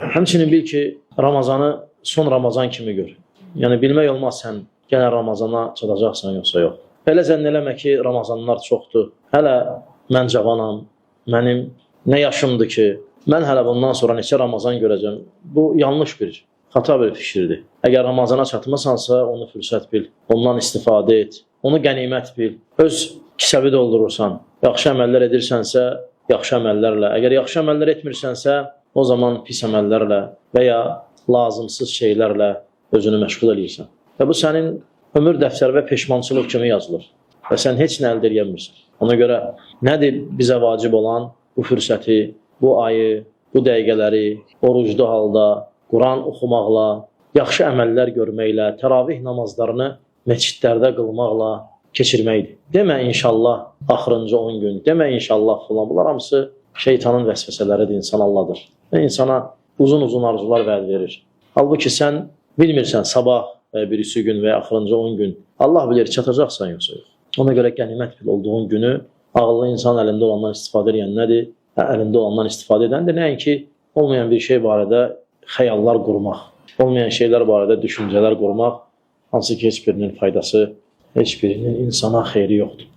Həmçinin bil ki, Ramazanı son Ramazan kimi gör. Yəni, bilmək olmaz sən gələn Ramazana çatacaqsan, yoxsa yox. Elə zənn eləmə ki, Ramazanlar çoxdur. Hələ mən cavanam, mənim nə yaşımdır ki, mən hələ bundan sonra neçə Ramazan görəcəm. Bu yanlış bir, xata bir fikirdir. Əgər Ramazana çatmasansa, onu fürsət bil, ondan istifadə et, onu qənimət bil. Öz kisəvi doldurursan, yaxşı əməllər edirsənsə, yaxşı əməllərlə. Əgər yaxşı əməllər etmirsənsə, o zaman pis əməllərlə və ya lazımsız şeylərlə özünü məşğul edirsən. Və bu sənin ömür dəftəri və peşmançılıq kimi yazılır. Və sən heç nə əldə edəmirsən. Ona görə nədir bizə vacib olan bu fürsəti, bu ayı, bu dəqiqələri oruclu halda, Quran oxumaqla, yaxşı əməllər görməklə, təravih namazlarını məscidlərdə qılmaqla keçirməkdir. Demə inşallah axırıncı 10 gün, demə inşallah falan. Bunlar hamısı şeytanın vəsvəsələridir, insan alladır. Və insana uzun-uzun arzular vəd verir. Halbuki sən bilmirsən sabah və birisi gün və axırıncı 10 gün. Allah bilir, çatacaqsan yoxsa yox. Ona görə qənimət bil olduğun günü ağıllı insan əlində olandan istifadə edən nədir? Əlində olandan istifadə edəndir. Nəinki olmayan bir şey barədə xəyallar qurmaq, olmayan şeylər barədə düşüncələr qurmaq, hansı ki heç birinin faydası, heç birinin insana xeyri yoxdur.